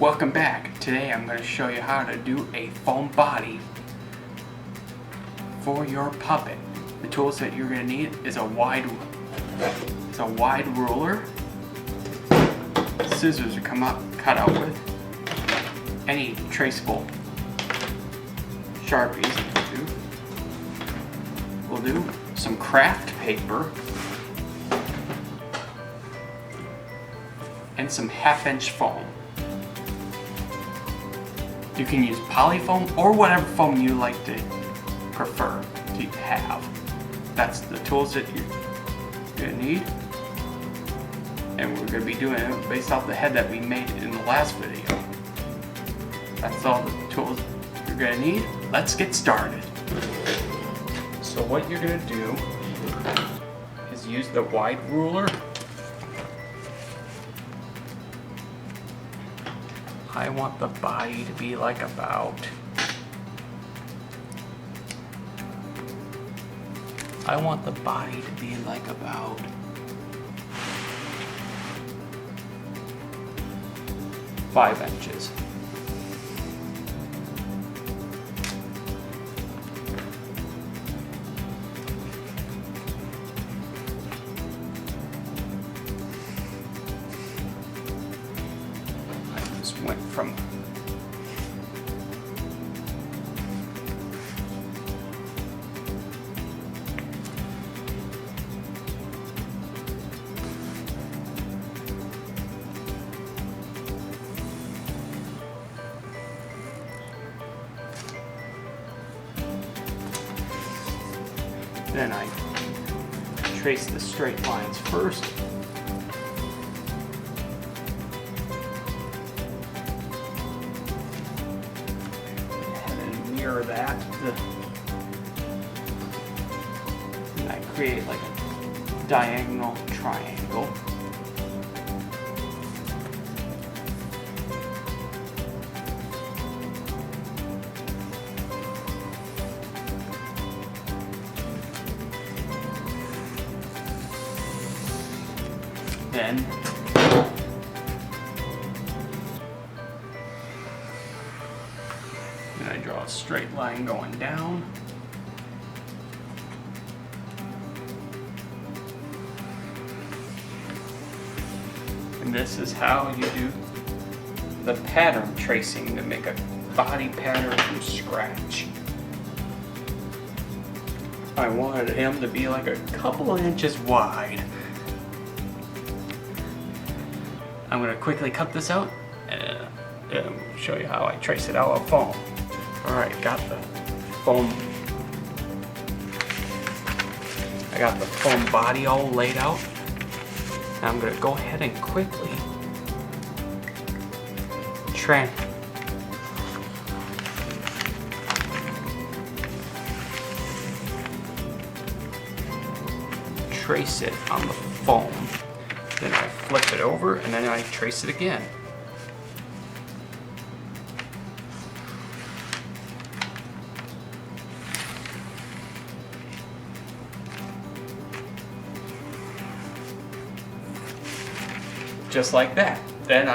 Welcome back. Today I'm going to show you how to do a foam body for your puppet. The tools that you're going to need is a wide ruler, scissors to cut out with, any traceable Sharpies will do, some craft paper, and some 1/2-inch foam. You can use polyfoam or whatever foam you like to prefer to have. That's the tools that you're going to need. And we're going to be doing it based off the head that we made in the last video. That's all the tools you're going to need. Let's get started. So what you're going to do is use the wide ruler. I want the body to be like about 5 inches. Went from then I trace the straight lines first. That and I create like a diagonal triangle. Then I draw a straight line going down. And this is how you do the pattern tracing to make a body pattern from scratch. I wanted him to be like a couple of inches wide. I'm going to quickly cut this out and show you how I trace it out of foam. Alright, got the foam body all laid out. Now I'm going to go ahead and quickly trace it on the foam. Then I flip it over and then I trace it again. Just like that. Then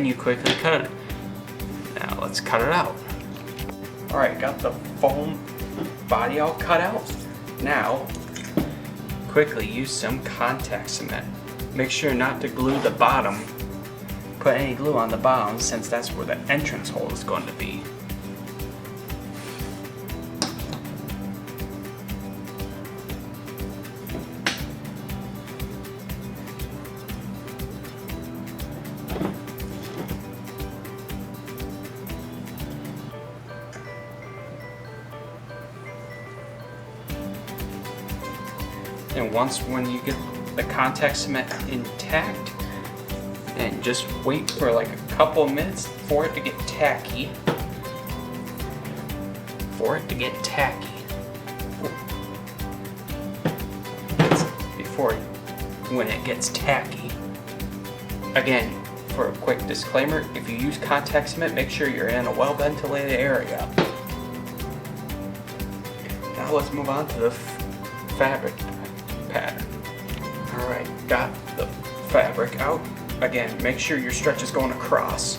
you quickly cut it. Now let's cut it out. Alright, got the foam body all cut out. Now, quickly use some contact cement. Make sure not to glue the bottom. Put any glue on the bottom since that's where the entrance hole is going to be. And when you get the contact cement intact, and just wait for like a couple of minutes for it to get tacky. When it gets tacky. Again, for a quick disclaimer, if you use contact cement, make sure you're in a well-ventilated area. Now let's move on to the fabric pattern. Alright, got the fabric out. Again, make sure your stretch is going across.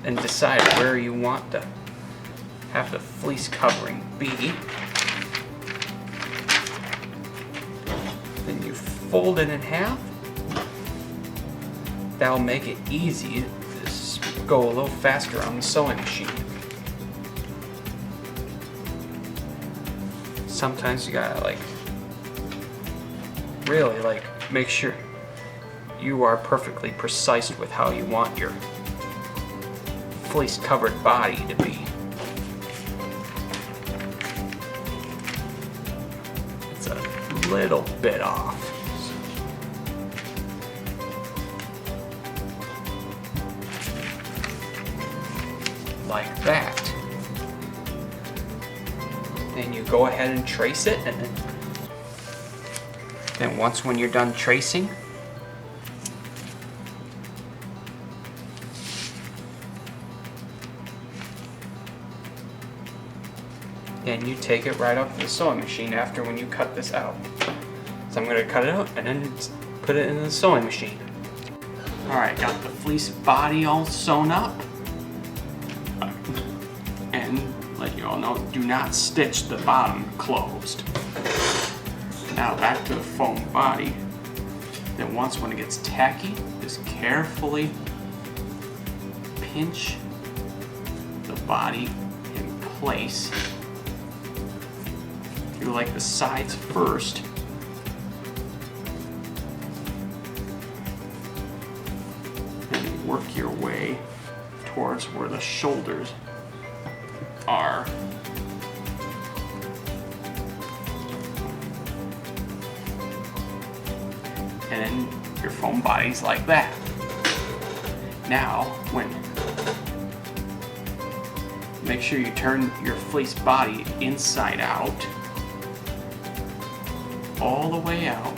and decide where you want to have the fleece covering be. Then you fold it in half. That'll make it easy to go a little faster on the sewing machine. Sometimes you gotta really make sure you are perfectly precise with how you want your fleece covered body to be. It's a little bit off. Like that. Then you go ahead and trace it, and then once when you're done tracing, and you take it right off the sewing machine after when you cut this out. So I'm going to cut it out and then put it in the sewing machine. Alright, got the fleece body all sewn up. And let you all know, do not stitch the bottom closed. Now back to the foam body. Then once when it gets tacky, just carefully pinch the body in place. Do like the sides first. And work your way towards where the shoulders are. And then your foam body's like that. Now, make sure you turn your fleece body inside out, all the way out.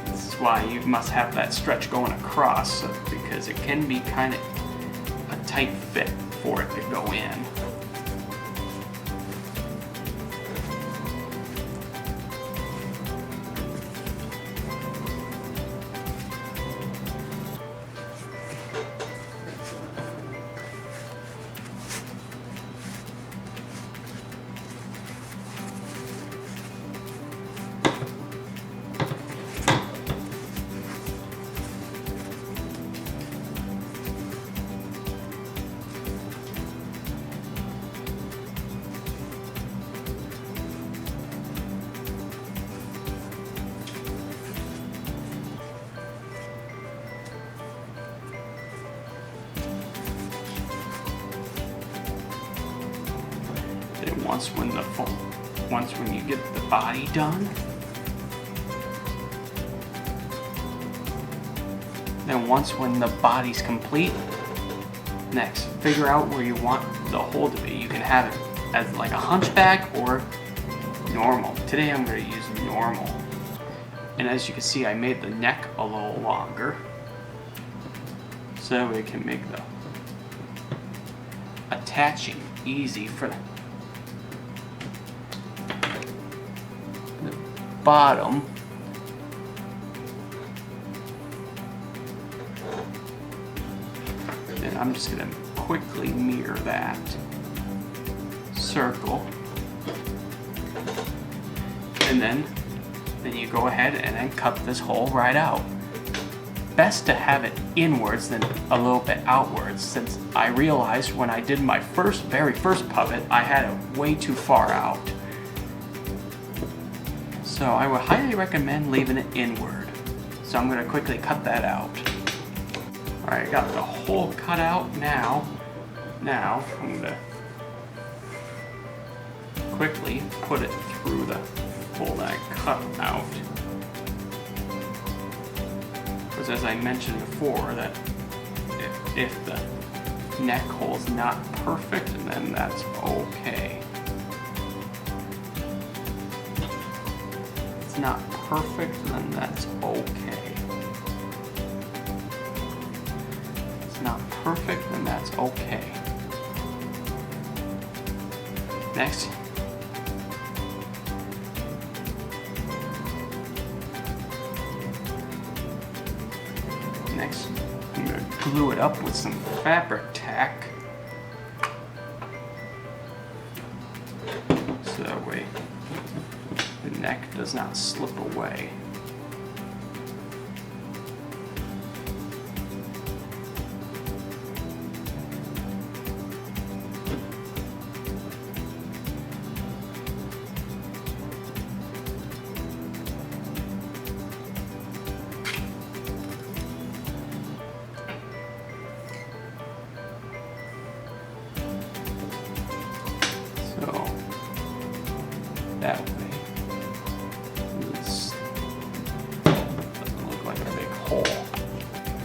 This is why you must have that stretch going across, because it can be kind of a tight fit for it to go in. Once when you get the body done, then once when the body's complete, next figure out where you want the hole to be. You can have it as like a hunchback or normal. Today I'm going to use normal. And as you can see, I made the neck a little longer so we can make the attaching easy for the bottom. Then I'm just going to quickly mirror that circle, and then you go ahead and then cut this hole right out. Best to have it inwards than a little bit outwards, since I realized when I did my very first puppet I had it way too far out. So I would highly recommend leaving it inward. So I'm going to quickly cut that out. Alright, I got the hole cut out now. Now I'm going to quickly put it through the hole that I cut out. Because as I mentioned before, that if the neck hole's not perfect, then that's okay. Not perfect, then that's okay. It's not perfect, then that's okay. Next, I'm gonna glue it up with some fabric tack. So that way the neck does not slip away. So that way, this doesn't look like a big hole.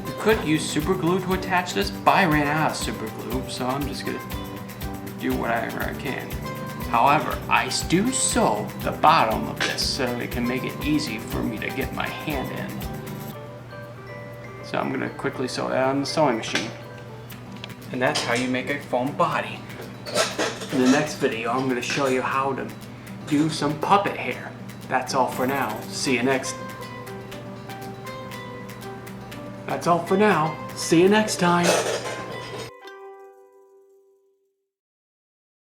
You could use super glue to attach this, but I ran out of super glue, so I'm just gonna do whatever I can. However, I do sew the bottom of this so it can make it easy for me to get my hand in. So I'm gonna quickly sew that on the sewing machine. And that's how you make a foam body. In the next video, I'm gonna show you how to do some puppet hair. That's all for now. See you next. That's all for now. See you next time.